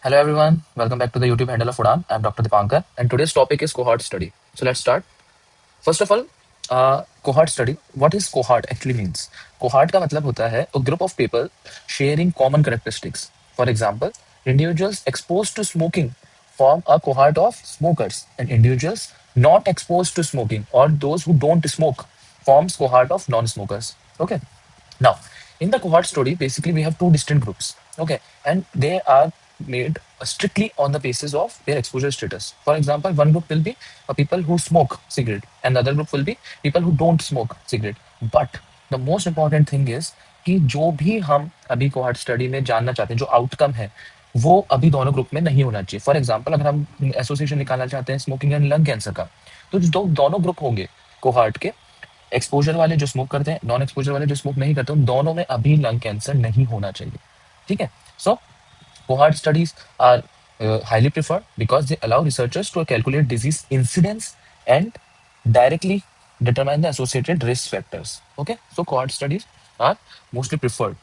Hello everyone, welcome back to the YouTube handle of Udan. I'm Dr. Dipankar and today's topic is cohort study. So let's start. First of all, cohort study. What is cohort actually means? Cohort का मतलब होता है a group of people sharing common characteristics. For example, individuals exposed to smoking form a cohort of smokers and individuals not exposed to smoking or those who don't smoke forms cohort of non-smokers. Okay. Now, in the cohort study, basically we have two distinct groups. Okay, and they are made strictly on the basis of their exposure status. For example, one group will be people who smoke cigarette, and the other group will be people who don't smoke cigarette. But the most important thing is कि जो भी हम अभी cohort study में जानना चाहते हैं जो आउटकम है वो अभी दोनों ग्रुप में नहीं होना चाहिए। फॉर एग्जांपल अगर हम एसोसिएशन निकालना चाहते हैं स्मोकिंग एंड लंग कैंसर का, तो जो दोनों ग्रुप होंगे कोहॉर्ट के, एक्सपोजर वाले जो स्मोक करते हैं, नॉन एक्सपोजर वाले जो स्मोक नहीं करते, उन दोनों में अभी लंग कैंसर नहीं होना चाहिए। ठीक है। सो cohort studies are highly preferred because they allow researchers to calculate disease incidence and directly determine the associated risk factors. Okay, so cohort studies are mostly preferred.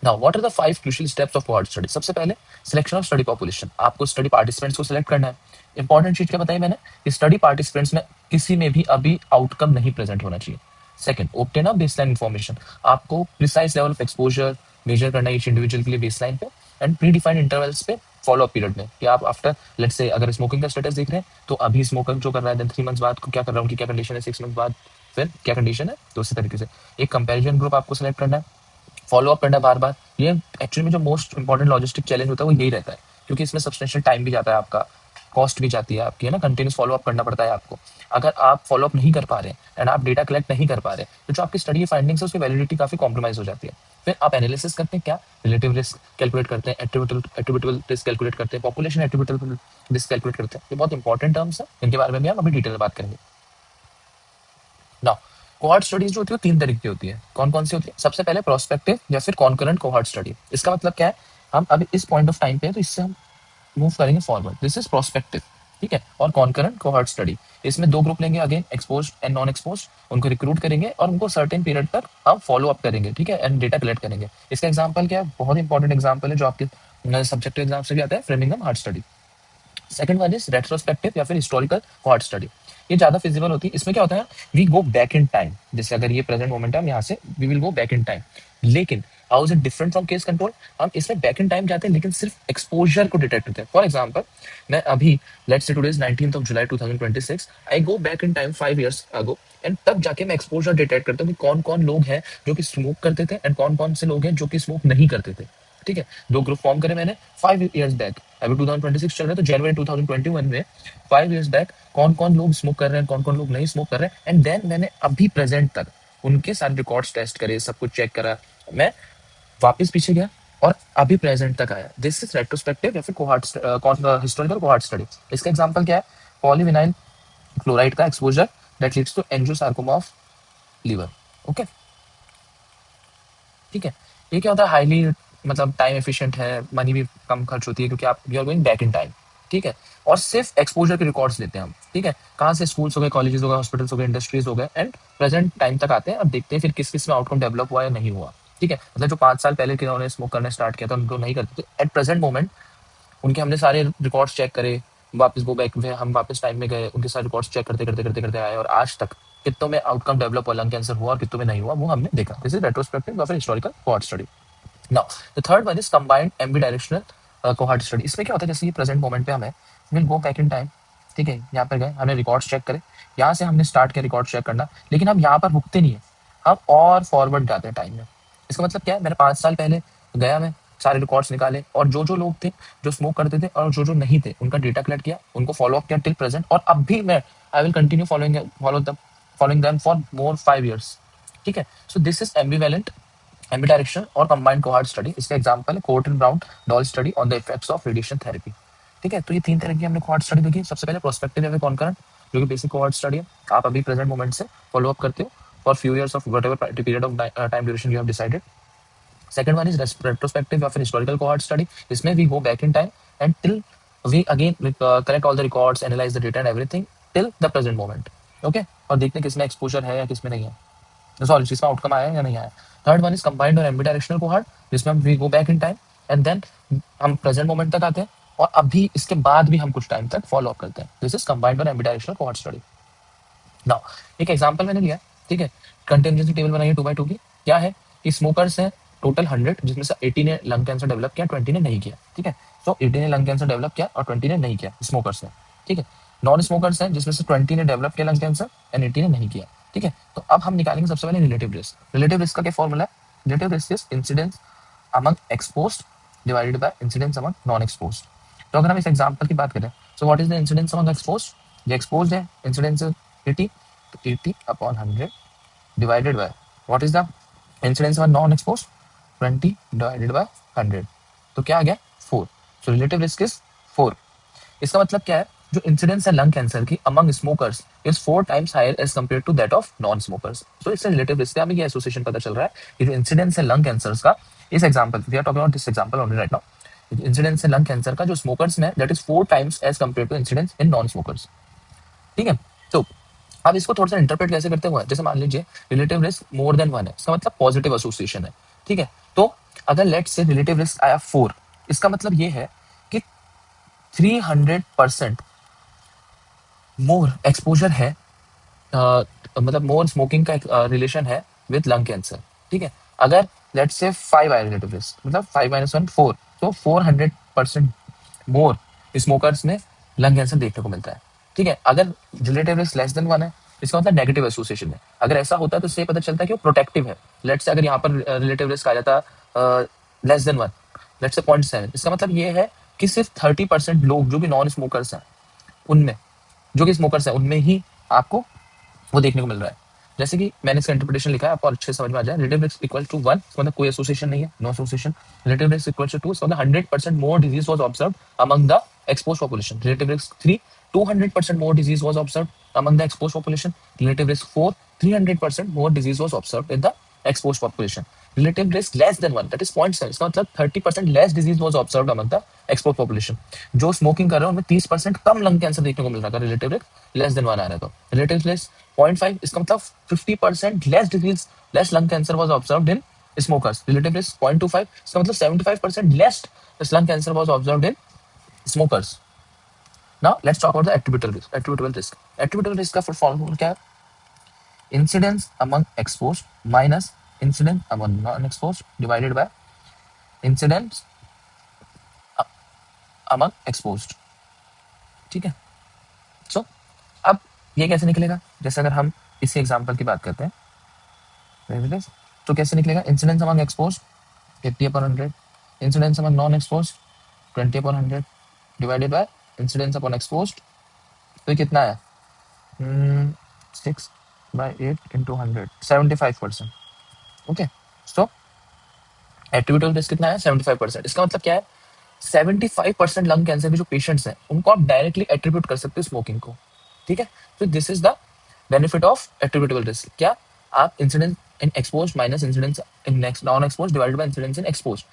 Now, what are the 5 crucial steps of cohort study? सबसे पहले selection of study population, आपको study participants को select करना है। Important चीज क्या बताई मैंने कि स्टडी पार्टिसिपेंट्स में किसी में भी अभी आउटकम नहीं प्रेजेंट होना चाहिए। Second, obtain a baseline information, आपको precise level of exposure measure करना है ईच इंडिविजुअल के लिए बेसलाइन पे एंड प्री डिफाइंड इंटरवल्स पे फॉलो अप पीरियड में कि आप आफ्टर लेट्स से अगर स्मोकिंग का स्टेटस देख रहे हैं तो अभी स्मोकर जो कर रहा है देन 3 मंथ्स बाद को क्या कर रहा है, उनकी क्या कंडीशन है, 6 मंथ बाद फिर क्या कंडीशन है, तो उसी तरीके से एक कंपैरिजन ग्रुप आपको सेलेक्ट करना है, फॉलो अप करना बार बार। ये एक्चुअली में जो मोस्ट इंपॉर्टेंट लॉजिस्टिक चैलेंज होता है वो यही रहता है क्योंकि इसमें सब्सटेंशियल टाइम भी जाता है आपका, कॉस्ट भी जाती है आपकी, है ना, कंटिन्यूस फॉलो अप करना पड़ता है आपको। अगर आप फॉलो अप नहीं कर पा रहे एंड आप डेटा कलेक्ट नहीं कर पा रहे तो जो आपकी स्टडी फाइंडिंग्स है उसकी वैलिडिटी काफी कॉम्प्रोमाइज हो जाती है। फिर आप एनालिसिस करते हैं, क्या रिलेटिव रिस्क कैलकुलेट करते हैं, एट्रीब्यूटेबल रिस्क कैलकुलेट करते हैं, पॉपुलेशन एट्रीब्यूटेबल रिस्क कैलकुलेट करते हैं। ये बहुत इंपॉर्टेंट टर्म्स है, इनके बारे में भी हम अभी डिटेल में बात करेंगे। नाउ, कोहॉर्ट स्टडीज जो होती है वो 3 तरीके की होती है। कौन कौन सी होती है? सबसे पहले प्रोस्पेक्टिव या फिर कॉन्करेंट कोहॉर्ट स्टडी। इसका मतलब क्या है, हम अभी इस पॉइंट ऑफ टाइम पे है तो इससे हम मूव करेंगे फॉरवर्ड, दिस इज प्रोस्पेक्टिव। ठीक है। और कॉन्करेंट कोहॉर्ट स्टडी, इसमें 2 ग्रुप लेंगे, again expose and non expose, उनको रिक्रूट करेंगे और उनको सर्टेन पीरियड तक हम फॉलो अप करेंगे। ठीक है, एंड डेटा कलेक्ट करेंगे। इसका एग्जाम्पल क्या है, बहुत इंपॉर्टेंट एग्जाम्पल है जो आपके सब्जेक्टिव एग्जाम से भी आता है, Framingham heart study. Second one is retrospective या फिर हिस्टोरिकल कोहॉर्ट स्टडी। ये ज्यादा फिजिबल होती है। इसमें क्या होता है, we go back in time, जैसे अगर ये प्रेजेंट मोमेंट है हम यहाँ से we will go back in time. लेकिन how is it different from case control, हम इसमें बैक इन टाइम जाते हैं लेकिन सिर्फ एक्सपोजर को डिटेक्ट करते हैं। फॉर एग्जाम्पल, मैं अभी let's say today is 19th of July 2026, I go back in time 5 years ago and तब जाके मैं एक्सपोजर डिटेक्ट करता हूँ कि कौन कौन लोग हैं जो कि स्मोक करते थे एंड कौन कौन से लोग हैं जो कि स्मोक नहीं करते थे। ठीक है, 2 ग्रुप फॉर्म करे मैंने 5 years बैक, अभी 2026 चल रहा है तो जनवरी 2021 में 5 years बैक कौन कौन लोग स्मोक कर रहे हैं, कौन कौन लोग नहीं स्मोक कर रहे हैं, एंड देन मैंने अभी प्रेजेंट तक उनके सारे रिकॉर्ड्स टेस्ट करे, सब कुछ चेक करा, मैं वापस पीछे गया और अभी प्रेजेंट तक आया। दिस इज रेट्रोस्पेक्टिव या फिर कोहॉर्ट हिस्टोरिकल कोहॉर्ट स्टडी। इसका एग्जांपल क्या है, पॉलीविनाइल क्लोराइड का exposure that leads to angiosarcoma of liver. Okay, ठीक है। ये क्या होता है, हाईली मतलब टाइम एफिशिएंट है, मनी भी कम खर्च होती है क्योंकि आप you are going back in time. ठीक है, और सिर्फ एक्सपोजर के रिकॉर्ड्स लेते हैं हम। ठीक है, कहाँ से, स्कूल्स हो गए, कॉलेजेस हो गए, हॉस्पिटल्स हो गए, इंडस्ट्रीज हो गए, एंड प्रेजेंट टाइम तक आते हैं। अब देखते हैं फिर किस किस में आउटकम डेवलप हुआ या नहीं हुआ। ठीक है, मतलब जो 5 साल पहले किन्होंने स्मोक करना स्टार्ट किया था उनको नहीं करते थे, एट प्रेजेंट मोमेंट उनके हमने सारे रिकॉर्ड्स चेक करे, वापस गो बैक में हम वापस टाइम में गए, उनके सारे रिकॉर्ड्स चेक करते करते करते करते आए और आज तक कितनों में आउटकम डेवलप हुआ, लंग कैंसर हुआ और कितनों में नहीं हुआ, वो हमने देखा। दिस इज रेट्रोस्पेक्टिव या फिर historical cohort study. Now the third one is combined ambidirectional cohort study. इसमें क्या होता है, जैसे ये प्रेजेंट मोमेंट पे हमें will go back in time. ठीक है, यहाँ पर गए, हमने रिकॉर्ड्स चेक करे, यहाँ से हमने स्टार्ट किया रिकॉर्ड चेक करना, लेकिन हम यहाँ पर रुकते नहीं है, हम और फॉरवर्ड जाते हैं टाइम में। इसका मतलब क्या है, मैंने 5 साल पहले गया, मैं सारे रिकॉर्ड्स निकाले और जो जो लोग थे जो स्मोक करते थे और जो जो नहीं थे उनका डेटा कलेक्ट किया, उनको फॉलो अप किया टिल प्रेजेंट, और अब भी मैं I will continue following them for more 5 years। ठीक है, सो दिस इज एम्बिवेलेंट एम्बिडायरेक्शनल और कंबाइंड कोहॉर्ट स्टडी। इसका एग्जांपल है court and brown doll study on the effects of radiation therapy. ठीक है, तो ये 3 तरह की हमने कोहॉर्ट स्टडी देखी। सबसे पहले प्रोस्पेक्टिव या फिर कॉन्करेंट, जो कि बेसिक कोहॉर्ट स्टडी है, आप अभी प्रेजेंट मोमेंट से फॉलो अप करते हो for few years of whatever period of time duration you have decided. Second one is retrospective या फिर हिस्टोरिकल कोहॉर्ट स्टडी। इसमें we go back in time and till we again collect all the records, analyse the data and everything till the present moment. Okay, और देखते हैं किसमें exposure है या किसमें नहीं है, सॉरी जिसमें आउटकम आया या नहीं आया। थर्ड वन इज कंबाइंड और एम्बीडायरेक्शनल कोहॉर्ट, जिसमें हम we go back in time and then हम प्रेजेंट मोमेंट तक आते हैं, और अभी इसके बाद भी हम कुछ टाइम तक फॉलो अप करते हैं. दिस इज कंबाइंड और एम्बिडायरेक्शनल कोहॉर्ट स्टडी. नाउ एक एग्जांपल मैंने लिया, ठीक है. कंटिजेंसी टेबल बनाइए 2/2 की. क्या है कि स्मोकर्स हैं टोटल 100, जिसमें से 80 ने लंग कैंसर डेवलप किया, 20 ने नहीं किया. ठीक है. सो 80 ने लंग कैंसर डेवलप किया और 20 ने नहीं किया, स्मोकर्स ने. ठीक है. नॉन स्मोकर्स हैं जिसमें से 20 ने डेवलप किया लंग कैंसर एंड 80 ने नहीं किया. ठीक है. तो अब हम निकालेंगे सबसे पहले रिलेटिव रिस्क. रिलेटिव रिस्क का क्या फॉर्मूला है? Relative risk is incidence among exposed divided by incidence among non exposed. तो अगर हम इस एग्जांपल की बात करें, so what is the incidence among exposed? ये exposed है, इंसिडेंस 80, तो 80 upon 100 divided by what is the incidence among non exposed? 20 divided by 100. तो क्या आ गया? 4. So relative risk is 4. इसका मतलब क्या है? जो इंसिडेंस है लंग कैंसर की among smokers is 4 times higher as compared to that of non smokers. तो इससे रिलेटिव रिस्क का हमें ये एसोसिएशन पता चल रहा है कि जो इंसिडेंस है लंग कैंसर का, इस example we are talking about this example only right now, incidence है लंग कैंसर का जो स्मोकर्स में that is 4 times as compared to incidence in non smokers. ठीक है. तो अब इसको थोड़ा सा इंटरप्रेट कैसे करते हुए, जैसे मान लीजिए रिलेटिव रिस्क मोर देन 1 है, इसका मतलब पॉजिटिव एसोसिएशन है. ठीक है. तो अगर लेट से रिलेटिव रिस्क आया 4, इसका मतलब ये है कि 300% मोर एक्सपोजर है, मतलब मोर स्मोकिंग का रिलेशन है विद लंग कैंसर. ठीक है. अगर लेट्स से 5 आए रिलेटिव रिस्क, मतलब 5 - 1 4, तो 400% मोर स्मोकर्स में लंग कैंसर देखने को मिलता है. ठीक है. अगर रिलेटिव रिस्क लेस देन 1 है, इसका मतलब नेगेटिव एसोसिएशन है. अगर ऐसा होता है तो इससे पता चलता है कि वो प्रोटेक्टिव है. लेट्स से अगर यहाँ पर रिलेटिव रिस्क आ जाता लेस देन 1, लेट्स से 0.7, इसका मतलब ये है कि सिर्फ 30% लोग जो भी नॉन स्मोकर्स हैं उनमें, जो कि स्मोकर्स हैं उनमें ही आपको वो देखने को मिल रहा है. जैसे कि मैंने इसका इंटरप्रिटेशन लिखा है, आपको अच्छे समझ में आ जाए. रिलेटिव रिस्क इक्वल टू 1, मतलब कोई एसोसिएशन नहीं है, no association. Relative risk equal to 2, मतलब 100% more disease was observed among the exposed population. Relative risk 3, 200% more disease was observed among the exposed population. Relative risk 4, 300% more disease was observed in the exposed population. Relative risk less than 1, that is 0.7, इसका मतलब 30% less disease was observed among the exposed population. जो smoking कर रहे हैं उनमें 30% कम lung cancer देखने को मिल रहा था. रिलेटिव रिस्क लेस देन 1 आ रहा है. तो रिलेटिव रिस्क 0.5, इसका मतलब 50% less disease, less lung cancer was observed in smokers. Relative risk 0.25, इसका मतलब 75% less lung cancer was observed in smokers. Now let's talk about the attributable risk. Attributable risk. Attributable risk का full formula क्या है? Incidence among exposed minus incidence among non-exposed divided by incidence among exposed. ठीक है. सो अब ये कैसे निकलेगा? जैसे अगर हम इसी एग्जांपल की बात करते हैं, तो कैसे निकलेगा? Incidence among exposed 80/100, incidence among non exposed 20/100 divided by incidence upon exposed. तो ये कितना है? 6/8 into 100, 75%. ओके. सो एट्रीब्यूटेबल रिस्क कितना है? 75%. इसका मतलब क्या है? 75% लंग कैंसर के जो पेशेंट्स हैं उनको आप डायरेक्टली एट्रीब्यूट कर सकते हो स्मोकिंग को. ठीक है. तो this is the benefit of attributable risk. क्या? आप incidence in expose minus incidence in non expose divided by incidence in expose.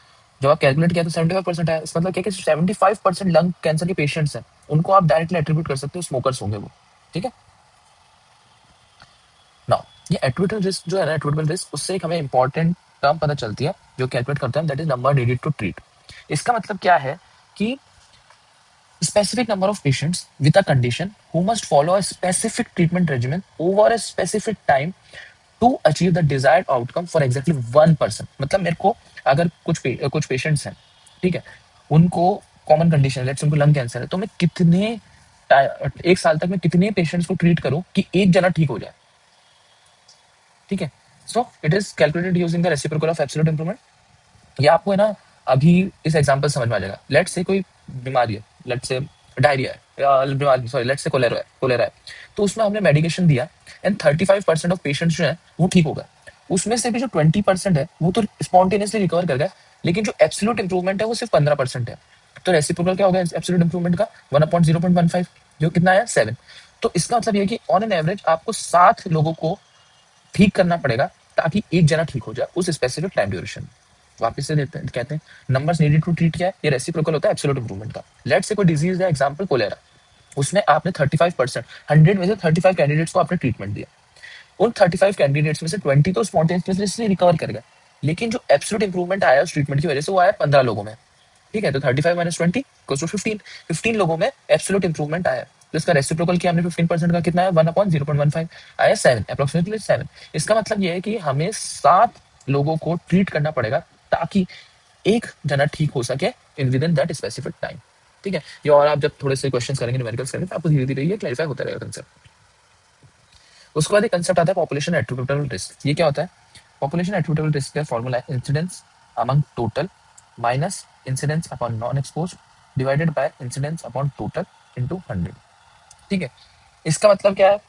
जब आप कैलकुलेट किया तो 75% है. इसका मतलब क्या है कि 75% लंग कैंसर के पेशेंट्स हैं उनको आप डायरेक्टली एट्रीब्यूट कर सकते हो स्मोकर्स होंगे वो. ठीक है. नाउ ये एट्रीब्यूटेबल रिस्क जो है ना, एट्रीब्यूटेबल रिस्क, उससे एक हमें इंपॉर्टेंट टर्म पता चलती है जो कैलकुलेट करते हैं, that is number needed to treat. इसका मतलब क्या है कि specific number of patients with a condition who must follow a specific treatment regimen over a specific time to achieve the desired outcome for exactly one person. मतलब मेरे को अगर कुछ पेशेंट्स हैं, ठीक है, उनको कॉमन कंडीशन, लेट्स उनको लंग कैंसर है, तो मैं कितने एक साल तक मैं कितने पेशेंट्स को ट्रीट करूं कि एक जना ठीक हो जाए. ठीक है. So it is calculated using the reciprocal of absolute improvement. ये आपको है ना अभी इस एग्जांपल समझ में आ जाएगा. लेट्स से कोई बीमारी है, लेट्स से डायरिया है, या बीमारी, सॉरी, लेट्स से कोलेरा है. तो उसमें हमने मेडिकेशन दिया एंड 35% ऑफ पेशेंट्स जो है वो ठीक हो गए. उसमें से भी जो 20% है वो तो स्पॉन्टेनियसली रिकवर कर गए, लेकिन जो एब्सोल्यूट इंप्रूवमेंट है वो सिर्फ 15% है. तो रेसिप्रोकल क्या होगा एब्सोल्यूट इंप्रूवमेंट का? 1/0.15, जो कितना है 7. तो इसका मतलब ये है कि ऑन एन एवरेज आपको 7 लोगों को ठीक करना पड़ेगा ताकि एक जना ठीक हो जाए उस स्पेसिफिक टाइम ड्यूरेशन. वापस से देते हैं, कहते हैं नंबर्स नीडेड टू ट्रीट क्या है? ये रेसिप्रोकल होता है एब्सोल्यूट इंप्रूवमेंट का. लेट्स से कोई डिजीज है, एग्जांपल कोलेरा, उसमें आपने 35%, 100 में से 35 कैंडिडेट्स को आपने ट्रीटमेंट दिया. उन 35 कैंडिडेट्स में से 20 तो स्पॉन्टेनियसली रिकवर कर गए, लेकिन जो एब्सोल्यूट इंप्रूवमेंट आया उस ट्रीटमेंट की वजह से वो आया 15 लोगों में. ठीक है, तो 35 माइनस 20 इक्वल्स टू 15। 15 लोगों में एब्सोल्यूट इंप्रूवमेंट आया, तो इसका रेसिप्रोकल किया हमने 15% का, कितना है 1/0.15 आया 7, अप्रोक्सीमेटली 7। इसका मतलब ये है कि हमें 7 लोगों को ट्रीट करना पड़ेगा ताकि एक जना ठीक हो सके in with in that specific time. ठीक है, ये और आप जब थोड़े से क्वेश्चन करेंगे, न्यूमेरिकल्स करेंगे, तो आपको धीरे धीरे ये क्लैरिफाई होता रहेगा कंसेप्ट। उसके बाद एक कंसेप्ट आता है पॉपुलेशन एट्रिब्यूटेबल रिस्क। ये क्या होता है? पॉपुलेशन एट्रिब्यूटेबल रिस्क का फॉर्मूला है incidence among total minus incidence upon non expose divided by incidence upon total into 100। ठीक है, इसका मतलब क्या है?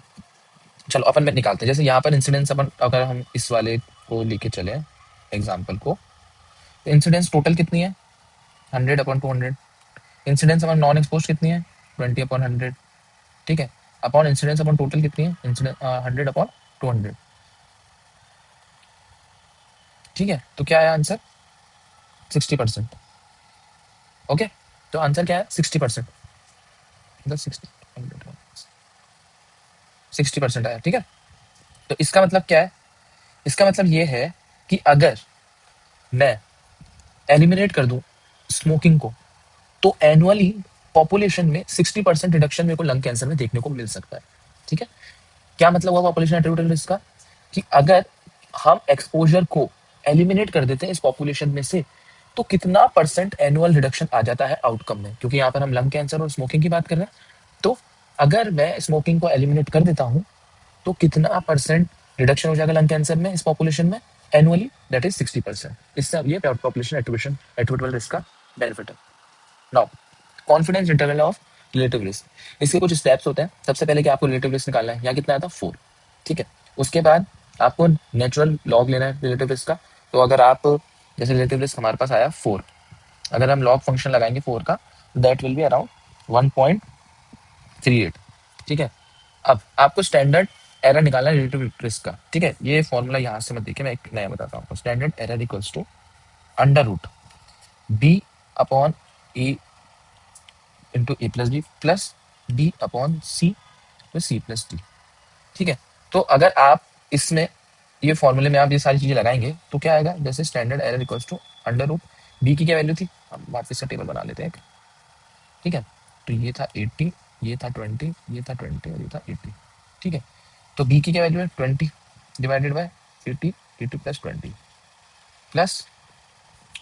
चलो अपन में निकालते हैं। जैसे यहाँ पर इंसिडेंस अपन, अगर हम इस वाले को लेके चले एग्जाम्पल को, तो इंसिडेंस टोटल कितनी है? 100/200। इंसिडेंस अपॉन नॉन एक्सपोज कितनी है? 20/100। ठीक है, अपॉन इंसिडेंस अपॉन टोटल कितनी है? इंसिडेंस 100/200। ठीक है, तो क्या है आंसर? 60%। ओके, तो आंसर क्या है? 60%। मतलब 60% आया। ठीक है, तो इसका मतलब क्या है? इसका मतलब ये है कि अगर मैं एलिमिनेट कर दूं स्मोकिंग को, तो एनुअली पॉपुलेशन में 60% रिडक्शन मेरे को लंग कैंसर में देखने को मिल सकता है। ठीक है, क्या मतलब हुआ पॉपुलेशन एट्रीब्यूटेबल रिस्क का? कि अगर हम एक्सपोजर को एलिमिनेट कर देते हैं इस पॉपुलेशन में से, तो कितना परसेंट एनुअल रिडक्शन आ जाता है आउटकम में, क्योंकि यहाँ पर हम लंग कैंसर और स्मोकिंग की बात कर रहे हैं। तो अगर मैं स्मोकिंग को एलिमिनेट कर देता हूँ, तो कितना परसेंट रिडक्शन हो जाएगा लंग कैंसर में इस पॉपुलेशन में एनुअली? That is 60%। इससे अब ये पॉपुलेशन एट्रीब्यूशन एट्रीब्यूटेबल रिस्क का बेनिफिट है। Now, confidence interval of relative risk. इसके कुछ स्टेप्स होते हैं। सबसे पहले कि आपको रिलेटिव रिस्क निकालना है, यहाँ कितना आया था 4। ठीक है, उसके बाद आपको नेचुरल लॉग लेना है रिलेटिव रिस्क का। तो अगर आप, जैसे रिलेटिव रिस्क हमारे पास आया 4, अगर हम लॉग फंक्शन लगाएंगे 4 का, दैट विल बी अराउंड 1.38। ठीक है, अब आपको स्टैंडर्ड एरर निकालना है रिलेटिव रिस्क का। ठीक है, ये फॉर्मूला यहाँ से मत देखिए, मैं एक नया बताता हूँ आपको। Standard error equals to under root b upon a into a plus b plus b upon c plus c plus d. ठीक है, तो अगर आप इसमें ये फॉर्मूले में आप ये सारी चीजें लगाएंगे तो क्या आएगा? जैसे standard error equals to under root b की क्या वैल्यू थी, हम वापस से टेबल बना लेते हैं। ठीक है, तो ये था 80, ये था 20, ये था 20 और ये था 80। ठीक है, तो बी की क्या वैल्यू है? 20 divided bye 80, 80 plus 20 plus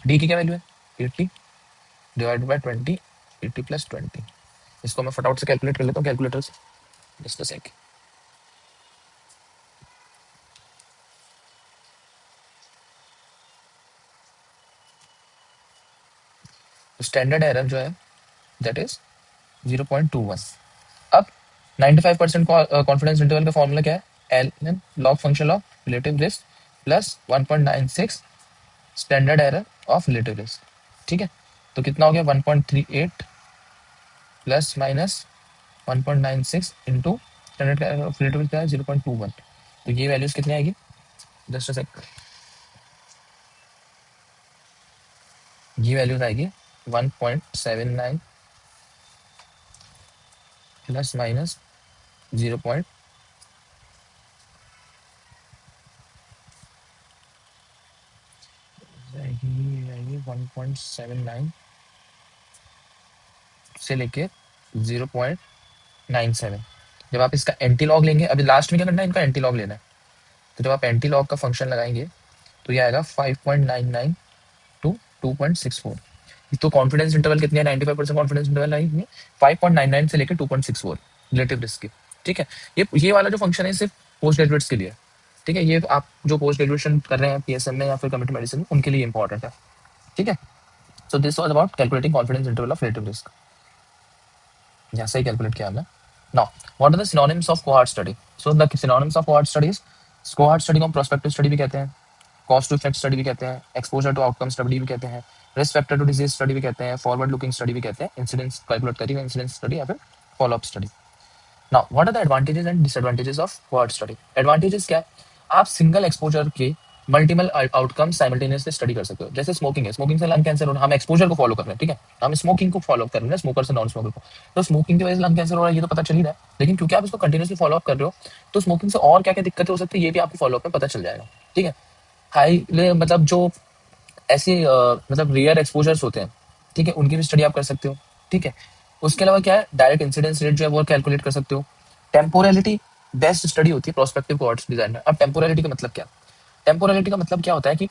D की क्या वैल्यू है? 80 डिवाइडेड बाय 20, 80 प्लस 20। इसको मैं फटाफट से कैलकुलेट कर लेता हूँ कैलकुलेटर से, just a sec. Standard error जो है दैट इज 0.21। अब 95% कॉन्फिडेंस इंटरवल का फॉर्मूला क्या है? L N log function of relative risk plus 1.96 standard error of relative risk. ठीक है, तो कितना हो गया? 1.38 plus minus 1.96 into standard error of relative risk क्या है? 0.21। तो ये वैल्यूज कितनी आएगी? जस्ट अ सेक, ये वैल्यूज आएगी 1.79 प्लस माइनस 0. आएगी 1.79 से लेके 0.97। जब आप इसका एंटी लॉग लेंगे, अभी लास्ट में क्या करना है? इनका एंटी लॉग लेना है। तो जब आप एंटी लॉग का फंक्शन लगाएंगे तो ये आएगा 5.99 टू 2.64। तो कॉन्फिडेंस इंटरवल कितनी है? 95% कॉन्फिडेंस इंटरवल है इसमें 5.99 से लेकर 2.64 रिलेटिव रिस्क की। ठीक है, ये वाला जो फंक्शन है सिर्फ पोस्ट ग्रेजुएट्स के लिए है। ठीक है, ये आप जो पोस्ट ग्रेजुएशन कर रहे हैं पीएसएम में या फिर कम्युनिटी मेडिसिन में, उनके लिए इंपॉर्टेंट है। ठीक है, so this was about calculating confidence interval of relative risk. यहाँ से ही कैलकुलेट किया हमने। Now, what are the synonyms of cohort study? So the synonyms of cohort studies, cohort study को प्रोस्पेक्टिव स्टडी भी कहते हैं, कॉस्ट टू इफेक्ट स्टडी भी कहते हैं, एक्सपोजर टू आउटकम स्टडी भी कहते हैं, risk factor to disease study भी कहते हैं, फॉरवर्ड लुकिंग स्टडी भी कहते हैं, इंसिडेंस कैलकुलेट करिए इंसिडेंस स्टडी या फिर follow up study. Now, what are the advantages and disadvantages of cohort study? Advantages क्या है? आप सिंगल एक्सपोजर के मल्टीपल आउटकम साइमल्टेनियसली स्टडी कर सकते हो। जैसे स्मोकिंग है, स्मोकिंग से लंग कैंसर हो रहा है, हम एक्सपोजर को फॉलो कर रहे हैं। ठीक है, हम स्मोकिंग को फॉलो कर रहे हैं, स्मोकर से नॉन स्मोकर को। तो स्मोकिंग की वजह से लंग कैंसर हो रहा है ये तो पता चल ही रहा है, लेकिन क्योंकि आप इसको कंटिन्यूसली फॉलो अप कर रहे हो, तो स्मोकिंग से और क्या क्या दिक्कतें हो सकती है ये भी आपको फॉलो अप में पता चल जाएगा। ठीक है, हाई मतलब जो ऐसे मतलब रेयर एक्सपोजर्स होते हैं, ठीक है, उनकी भी स्टडी आप कर सकते हो। ठीक है, उसके अलावा क्या है, डायरेक्ट इंसिडेंस रेट जो है वो कैलकुलेट कर सकते हो। टेम्पोरलिटी बेस्ट स्टडी होती है प्रोस्पेक्टिव कोहॉर्ट्स डिजाइन में। अब टेम्पोरलिटी का मतलब क्या, टेम्पोरलिटी का मतलब क्या होता है कि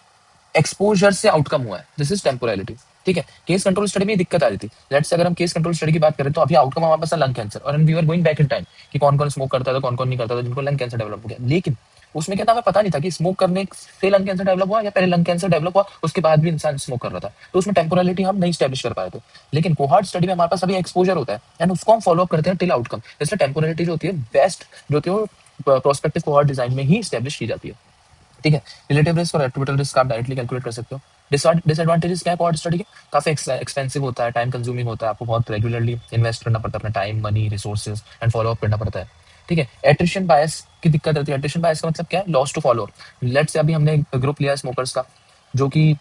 एक्सपोजर से आउटकम हुआ है, दिस इज टेम्पोरलिटी। ठीक है, केस कंट्रोल स्टडी में दिक्कत आ रही थी। लेट्स से अगर हम केस कंट्रोल स्टडी की बात करें तो अभी आउटकम हमारे पास लंग कैंसर, और we are going back in time कि कौन कौन स्मोक करता था, कौन कौन नहीं करता था, जिनको लंग कैंसर डेवलप हो गया। लेकिन उसमें क्या था, हमें पता नहीं था कि स्मोक करने से लंग कैंसर डेवलप हुआ या पहले लंग कैंसर डेवलप हुआ उसके बाद भी इंसान स्मोक कर रहा था। तो उसमें टेम्पोरलिटी हम नहीं स्टैब्लिश कर पाए थे। लेकिन कोहॉर्ट स्टडी में हमारे पास अभी एक्सपोजर होता है एंड उसको हम फॉलो अप करते हैं टिल आउटकम। इसलिए टेम्पोरलिटी जो होती है बेस्ट जो होती है वो प्रोस्पेक्टिव कोहॉर्ट डिजाइन में ही स्टैब्लिश की जाती है। ठीक है, रिलेटिव रिस्क और एट्रिब्यूटल रिस्क आप डायरेक्टली कैलकुलेट कर सकते हो। डिसएडवांटेजेस क्या है कोहॉर्ट स्टडी के, काफी एक्सपेंसिव होता है, टाइम कंज्यूमिंग होता है, आपको बहुत रेगुलरली इन्वेस्ट करना पड़ता है अपना time, money, resources and follow up करना पड़ता है। ठीक है, एट्रिशन बायस की दिक्कत रहती है। एट्रिशन बायस का मतलब क्या है, loss to follower. Let's say अभी हमने ग्रुप लिया स्मोकर्स का जो कि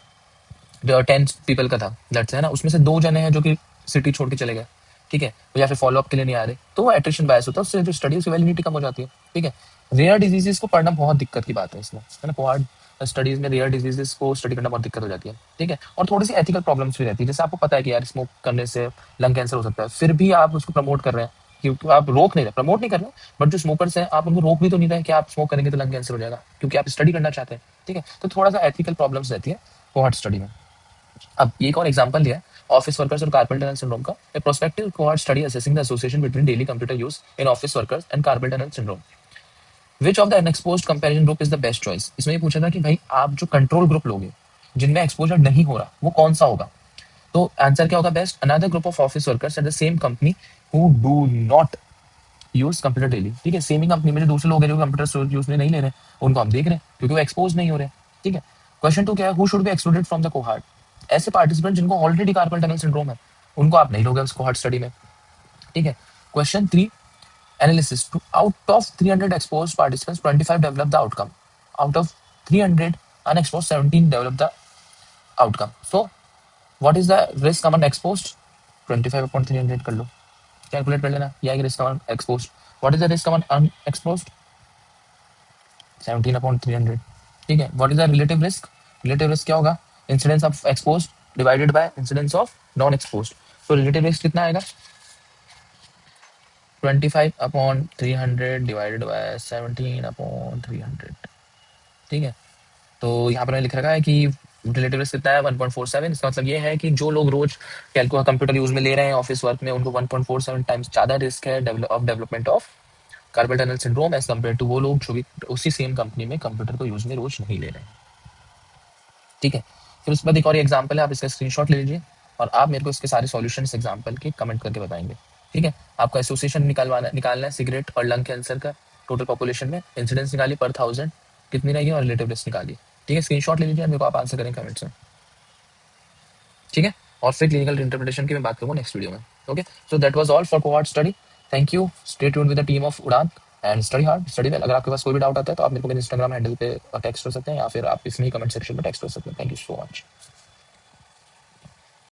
10 पीपल का था, लेट्स है ना, उसमें से 2 जने हैं जो कि सिटी छोड़ के चले गए। ठीक है, या फिर फॉलो अप के लिए नहीं आ रहे, तो वो एट्रिशन बायस होता है, उससे जो स्टडी उसकी वैलिडिटी कम हो जाती है। ठीक है, रेयर डिजीजेस को पढ़ना बहुत दिक्कत की बात है इसमें, है ना, कोहॉर्ट स्टडीज में रेयर डिजीजेस को स्टडी करना बहुत दिक्कत हो जाती है। ठीक है, और थोड़ी सी एथिकल प्रॉब्लम्स भी रहती है, जैसे आपको पता है कि यार स्मोक करने से लंग कैंसर हो सकता है, फिर भी आप उसको प्रमोट कर रहे हैं, क्योंकि आप रोक नहीं रहे, प्रमोट नहीं कर रहे, बट जो स्मोकर्स हैं आप उनको रोक भी तो नहीं रहे कि आप स्मोक करेंगे तो लंग कैंसर हो जाएगा, क्योंकि आप स्टडी करना चाहते हैं। ठीक है, तो थोड़ा सा एथिकल प्रॉब्लम्स रहती है कोहॉर्ट स्टडी में। अब एक और एग्जांपल लिया है ऑफिस वर्कर्स और कार्पल टनल सिंड्रोम का। A prospective cohort study assessing the association between daily computer use in office workers and carpal tunnel syndrome. Which of the unexposed comparison group is the best choice. इसमें ये पूछा था कि भाई आप जो control group लोगे जिनमें एक्सपोजर नहीं हो रहा वो कौन सा होगा। तो आंसर क्या होगा, best another group of office workers at the same company who do not use computer daily. ठीक है, सेम ही कंपनी में जो दूसरे लोग हैं जो कंप्यूटर यूज में नहीं ले रहे उनको हम देख रहे हैं क्योंकि वो एक्सपोज नहीं हो रहे। ठीक है, क्वेश्चन 2 क्या है, who should be excluded from the cohort. ऐसे पार्टिसिपेंट जिनको ऑलरेडी कार्पल टनल सिंड्रोम है उनको आप नहीं लोगे उस कोहॉर्ट स्टडी में। ठीक है, question 3 analysis to out of 300 exposed participants 25 developed the outcome, out of 300 unexposed 17 developed the outcome. So what is the risk among exposed, 25 upon 300 कर लो, कैलकुलेट कर लेना, यह risk among exposed, what is the risk among unexposed, 17 upon 300। ठीक है, what is the relative risk, relative risk क्या होगा, incidence of exposed divided by incidence of non exposed। तो relative risk कितना आएगा, 25/300 डिवाइडेड बाय 17/300। ठीक है, तो यहाँ पर मैंने लिख रखा है कि रिलेटिव रिस्क कितना है, 1.47। इसका मतलब ये है कि जो लोग रोज कैलकुलेटर कंप्यूटर यूज में ले रहे हैं ऑफिस वर्क में उनको 1.47 टाइम्स ज्यादा रिस्क है development of carpal tunnel syndrome as compared to वो लोग जो भी उसी सेम कंपनी में कंप्यूटर को यूज में रोज नहीं ले रहे हैं। ठीक है, फिर उसके बाद एक और एग्जाम्पल है, आप इसका स्क्रीनशॉट ले लीजिए और आप मेरे को इसके सारे सॉल्यूशंस एग्जाम्पल के कमेंट करके बताएंगे। ठीक है, आपका एसोसिएशन निकालना है सिगरेट और लंग कैंसर का टोटल पॉपुलेशन में, इंसिडेंस निकालिए पर 1000 कितनी रहेगी और रिलेटिव रिस्क निकालिए। ठीक है, स्क्रीनशॉट ले लीजिए, मेरे को आप आंसर करें कमेंट्स में। ठीक है, और फिर क्लिनिकल इंटरप्रिटेशन की मैं बात करूंगा नेक्स्ट वीडियो में। Okay, so that was all for cohort study. Thank you, stay tuned with the team of Udaan and study hard study well. अगर आपके पास कोई भी डाउट आता है तो आप मेरे को मेरे इंस्टाग्राम हैंडल पे टेक्स्ट कर सकते हैं या फिर आप इसमें ही कमेंट सेक्शन में टेक्स्ट कर सकते हैं। Thank you so much.